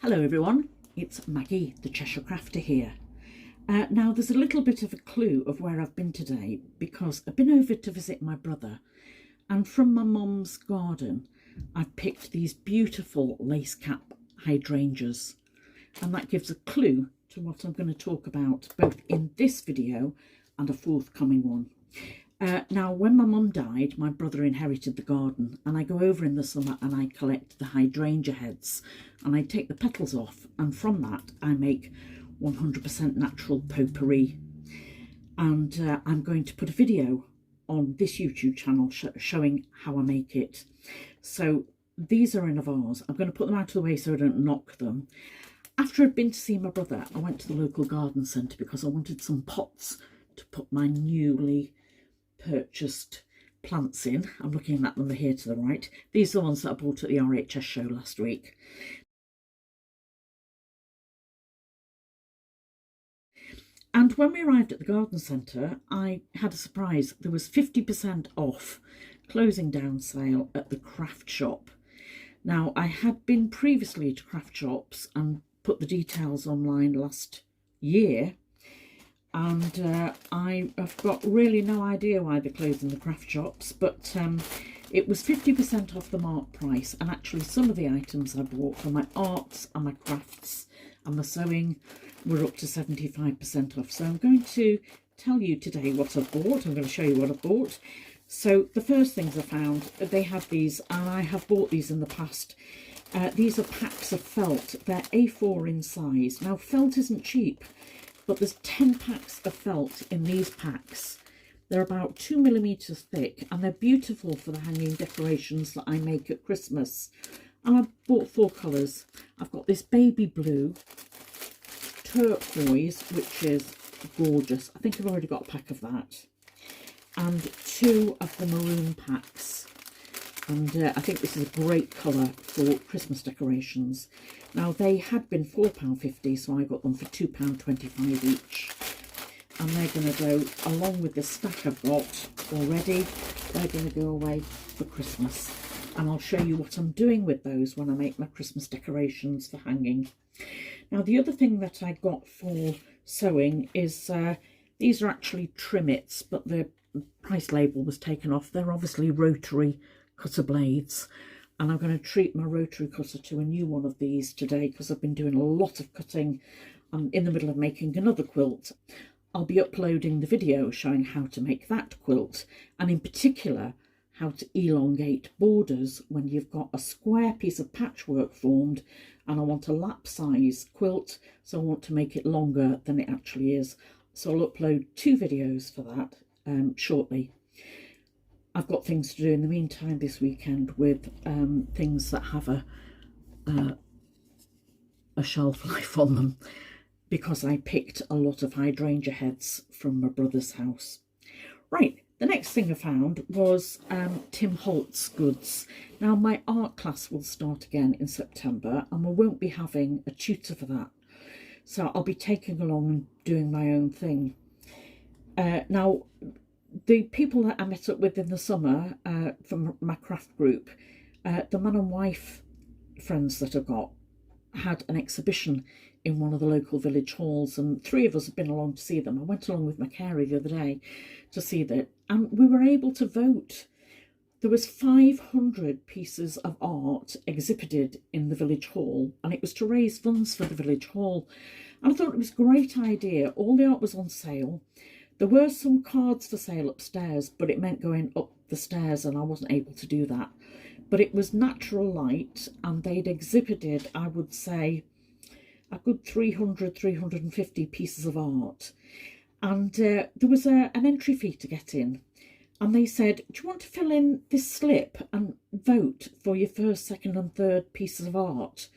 Hello everyone, it's Maggie the Cheshire Crafter here. Now there's a little bit of a clue of where I've been today because I've been over to visit my brother, and from my mum's garden I've picked these beautiful lace cap hydrangeas, and that gives a clue to what I'm going to talk about both in this video and a forthcoming one. Now, when my mum died, my brother inherited the garden, and I go over in the summer and I collect the hydrangea heads and I take the petals off, and from that I make 100% natural potpourri. And I'm going to put a video on this YouTube channel showing how I make it. So these are in a vase. I'm going to put them out of the way so I don't knock them. After I'd been to see my brother, I went to the local garden centre because I wanted some pots to put my newly purchased plants in. I'm looking at them here to the right. These are the ones that I bought at the RHS show last week. And when we arrived at the garden centre, I had a surprise. There was 50% off closing down sale at the craft shop. Now, I had been previously to craft shops and put the details online last year, and I have got really no idea why they're closing the craft shops, but it was 50% off the mark price, and actually some of the items I bought for my arts and my crafts and my sewing were up to 75% off. So I'm going to tell you today what I've bought. I'm going to show you what I've bought. So the first things I found, they had these, and I have bought these in the past. These are packs of felt. They're A4 in size. Now, felt isn't cheap, but there's 10 packs of felt in these packs. They're about 2 millimeters thick, and they're beautiful for the hanging decorations that I make at Christmas. And I bought 4 colours. I've got this baby blue, turquoise, which is gorgeous. I think I've already got a pack of that, and 2 of the maroon packs. And I think this is a great colour for Christmas decorations. Now, they had been £4.50, so I got them for £2.25 each. And they're going to go along with the stack I've got already. They're going to go away for Christmas. And I'll show you what I'm doing with those when I make my Christmas decorations for hanging. Now, the other thing that I got for sewing is these are actually trimmets, but the price label was taken off. They're obviously rotary cutter blades, and I'm going to treat my rotary cutter to a new one of these today because I've been doing a lot of cutting. I'm in the middle of making another quilt. I'll be uploading the video showing how to make that quilt, and in particular how to elongate borders when you've got a square piece of patchwork formed and I want a lap size quilt, so I want to make it longer than it actually is. So I'll upload 2 videos for that shortly. I've got things to do in the meantime this weekend with things that have a shelf life on them, because I picked a lot of hydrangea heads from my brother's house. Right, the next thing I found was Tim Holtz goods. Now, my art class will start again in September, and we won't be having a tutor for that. So I'll be taking along and doing my own thing. Now, the people that I met up with in the summer from my craft group, the man and wife friends that I've got, had an exhibition in one of the local village halls, and 3 of us have been along to see them. I went along with my carer the other day to see that, and we were able to vote. There was 500 pieces of art exhibited in the village hall, and it was to raise funds for the village hall. And I thought it was a great idea. All the art was on sale. There were some cards for sale upstairs, but it meant going up the stairs and I wasn't able to do that. But it was natural light, and they'd exhibited, I would say, a good 350 pieces of art. And there was an entry fee to get in. And they said, do you want to fill in this slip and vote for your first, second and third pieces of art?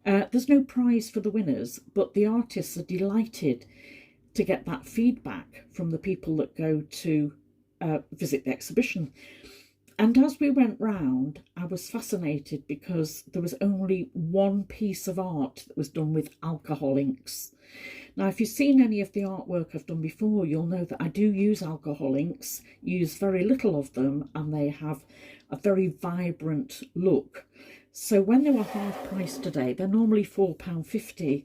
There's no prize for the winners, but the artists are delighted to get that feedback from the people that go to visit the exhibition. And as we went round, I was fascinated because there was only 1 piece of art that was done with alcohol inks. Now, if you've seen any of the artwork I've done before, you'll know that I do use alcohol inks, use very little of them, and they have a very vibrant look. So when they were half price today, they're normally £4.50.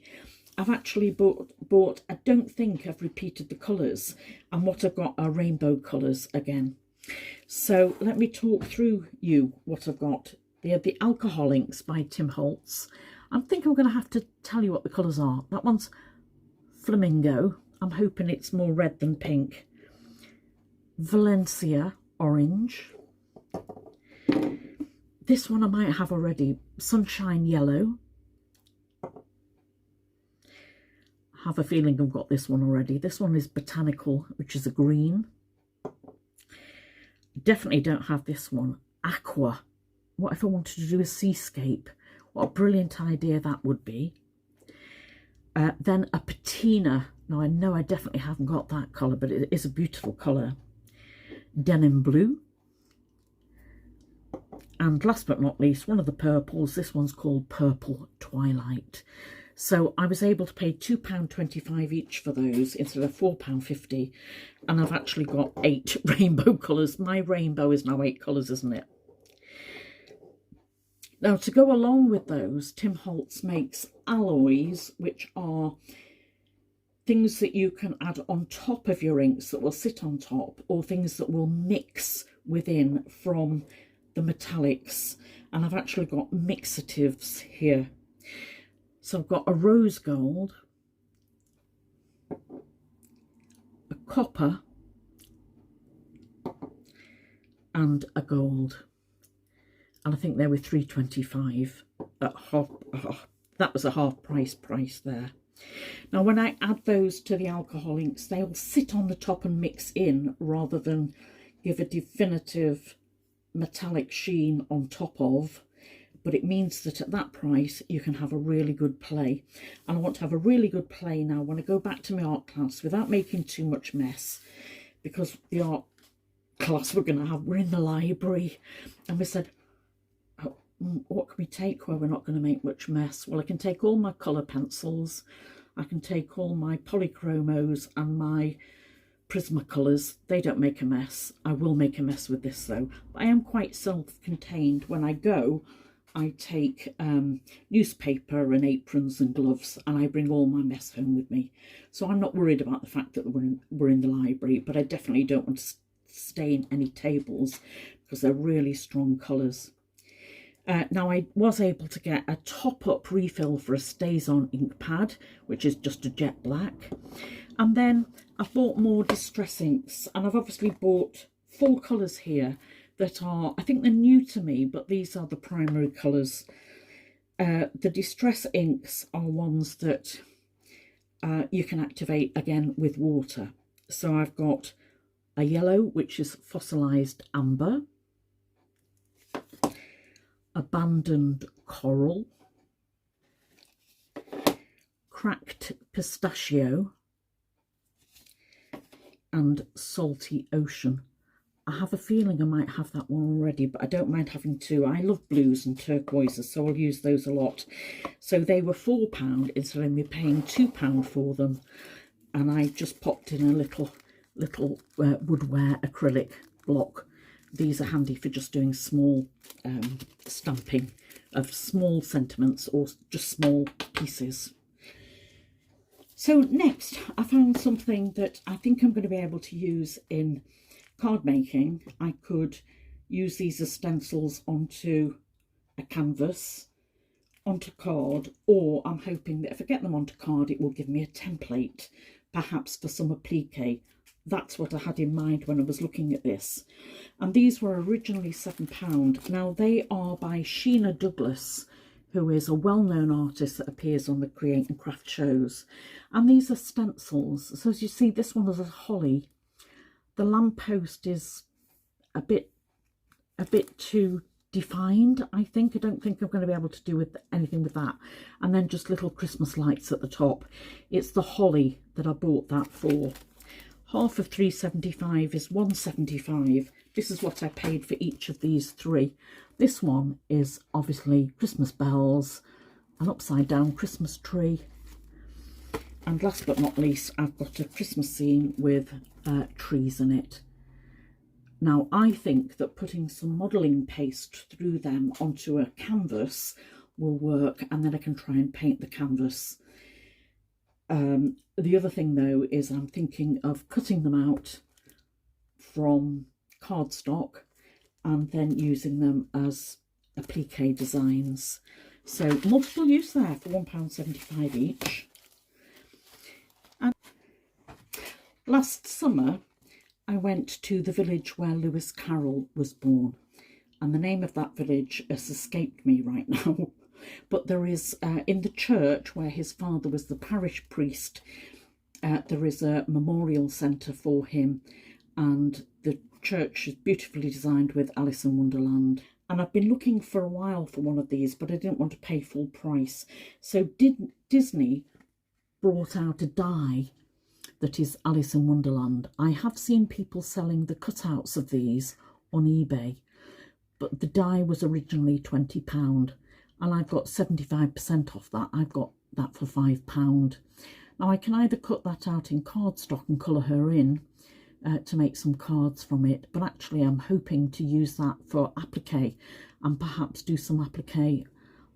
I've actually bought, I don't think I've repeated the colours, and what I've got are rainbow colours again. So let me talk through what I've got. They are the Alcohol Inks by Tim Holtz. I think I'm going to have to tell you what the colours are. That one's Flamingo. I'm hoping it's more red than pink. Valencia Orange. This one I might have already. Sunshine Yellow. I have a feeling I've got this one already. This one is Botanical, which is a green. Definitely don't have this one. Aqua. What if I wanted to do a seascape? What a brilliant idea that would be. Then a Patina. Now I know I definitely haven't got that colour, but it is a beautiful colour. Denim Blue. And last but not least, one of the purples. This one's called Purple Twilight. So I was able to pay £2.25 each for those instead of £4.50. And I've actually got 8 rainbow colours. My rainbow is now 8 colours, isn't it? Now, to go along with those, Tim Holtz makes alloys, which are things that you can add on top of your inks that will sit on top, or things that will mix within from the metallics. And I've actually got mixatives here. So I've got a rose gold, a copper, and a gold. And I think they were £3.25 at half. Oh, that was a half price there. Now, when I add those to the alcohol inks, they'll sit on the top and mix in rather than give a definitive metallic sheen on top of. But it means that at that price, you can have a really good play. And I want to have a really good play now when I go back to my art class without making too much mess. Because the art class we're in the library. And we said, oh, what can we take where we're not going to make much mess? Well, I can take all my colour pencils. I can take all my polychromos and my Prismacolors. They don't make a mess. I will make a mess with this though. But I am quite self-contained. When I go, I take newspaper and aprons and gloves, and I bring all my mess home with me. So I'm not worried about the fact that we're in the library, but I definitely don't want to stain any tables because they're really strong colours. Now, I was able to get a top-up refill for a StazOn ink pad, which is just a jet black. And then I've bought more Distress inks, and I've obviously bought 4 colours here that are, I think they're new to me, but these are the primary colours. The Distress inks are ones that you can activate again with water. So I've got a yellow, which is Fossilised Amber, Abandoned Coral, Cracked Pistachio, and Salty Ocean. I have a feeling I might have that one already, but I don't mind having 2. I love blues and turquoises, so I'll use those a lot. So they were £4 instead of me paying £2 for them. And I just popped in a little woodware acrylic block. These are handy for just doing small stamping of small sentiments or just small pieces. So next, I found something that I think I'm going to be able to use in card making. I could use these as stencils onto a canvas, onto card, or I'm hoping that if I get them onto card, it will give me a template, perhaps for some applique. That's what I had in mind when I was looking at this. And these were originally £7. Now, they are by Sheena Douglas, who is a well-known artist that appears on the Create and Craft shows. And these are stencils. So as you see, this one is a holly. The lamppost is a bit too defined, I think. I don't think I'm going to be able to do anything with that. And then just little Christmas lights at the top. It's the holly that I bought that for. Half of £3.75 is £1.75. This is what I paid for each of these 3. This one is obviously Christmas bells, an upside down Christmas tree. And last but not least, I've got a Christmas scene with trees in it. Now, I think that putting some modelling paste through them onto a canvas will work, and then I can try and paint the canvas. The other thing though is I'm thinking of cutting them out from cardstock and then using them as applique designs. So multiple use there for £1.75 each. And last summer I went to the village where Lewis Carroll was born, and the name of that village has escaped me right now. But there is, in the church where his father was the parish priest, there is a memorial centre for him, and the church is beautifully designed with Alice in Wonderland. And I've been looking for a while for one of these, but I didn't want to pay full price. So Disney brought out a die that is Alice in Wonderland. I have seen people selling the cutouts of these on eBay, but the die was originally £20. And I've got 75% off that. I've got that for £5. Now I can either cut that out in cardstock and colour her in to make some cards from it, but actually I'm hoping to use that for applique and perhaps do some applique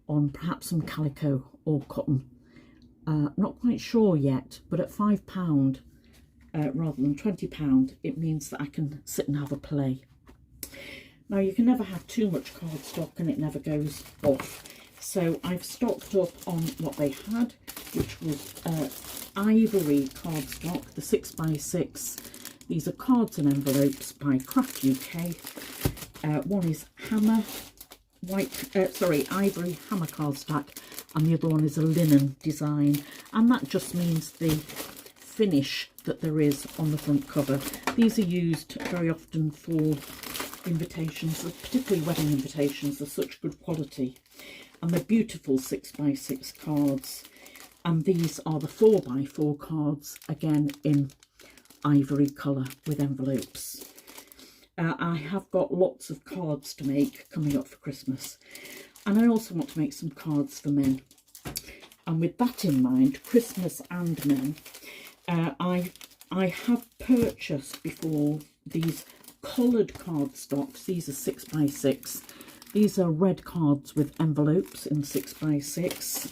on perhaps some calico or cotton. Not quite sure yet, but at £5 rather than £20, it means that I can sit and have a play. Now you can never have too much cardstock and it never goes off. So I've stocked up on what they had, which was ivory cardstock, the 6x6. These are cards and envelopes by Craft UK. One is ivory hammer cardstock, and the other one is a linen design. And that just means the finish that there is on the front cover. These are used very often for invitations, particularly wedding invitations. They're such good quality, and they're beautiful 6x6 cards. And these are the 4x4 cards, again in ivory colour with envelopes. I have got lots of cards to make coming up for Christmas, and I also want to make some cards for men. And with that in mind, Christmas and men, I have purchased before these coloured cardstocks. These are 6x6. These are red cards with envelopes in 6x6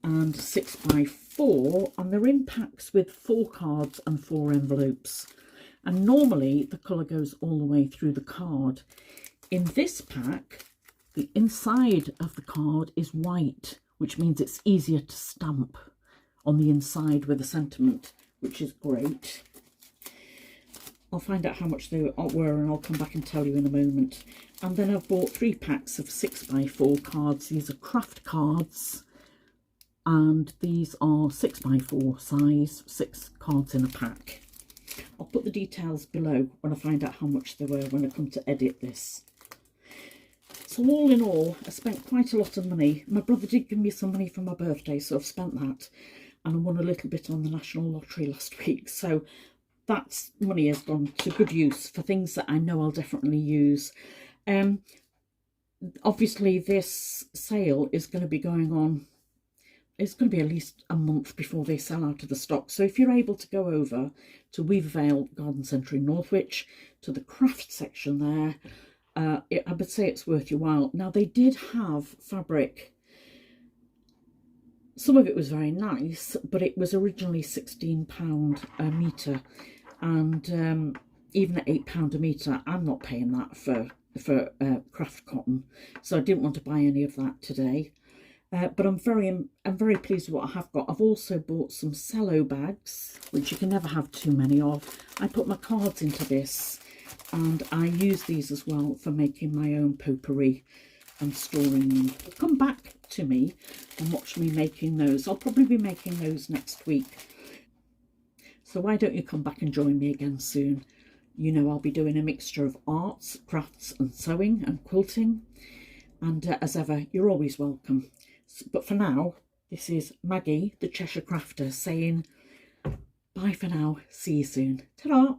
and 6x4, and they're in packs with 4 cards and 4 envelopes. And normally the colour goes all the way through the card. In this pack, the inside of the card is white, which means it's easier to stamp on the inside with a sentiment, which is great. I'll find out how much they were and I'll come back and tell you in a moment. And then I've bought 3 packs of 6x4 cards. These are craft cards, and these are 6x4 size, 6 cards in a pack. I'll put the details below when I find out how much they were when I come to edit this. So all in all, I spent quite a lot of money. My brother did give me some money for my birthday, so I've spent that. And I won a little bit on the National Lottery last week. So that money has gone to good use for things that I know I'll definitely use. Obviously this sale is going to be going on, it's going to be at least a month before they sell out of the stock. So if you're able to go over to Vale Garden Centre in Northwich, to the craft section there, I would say it's worth your while. Now they did have fabric. Some of it was very nice, but it was originally £16 a metre, and even at £8 a metre, I'm not paying that for craft cotton, so I didn't want to buy any of that today. But I'm very pleased with what I have got. I've also bought some cello bags, which you can never have too many of. I put my cards into this, and I use these as well for making my own potpourri and storing them. Come back to me and watch me making those. I'll probably be making those next week. So why don't you come back and join me again soon? You know, I'll be doing a mixture of arts, crafts and sewing and quilting. And as ever, you're always welcome. But for now, this is Maggie, the Cheshire Crafter, saying bye for now. See you soon. Ta-da!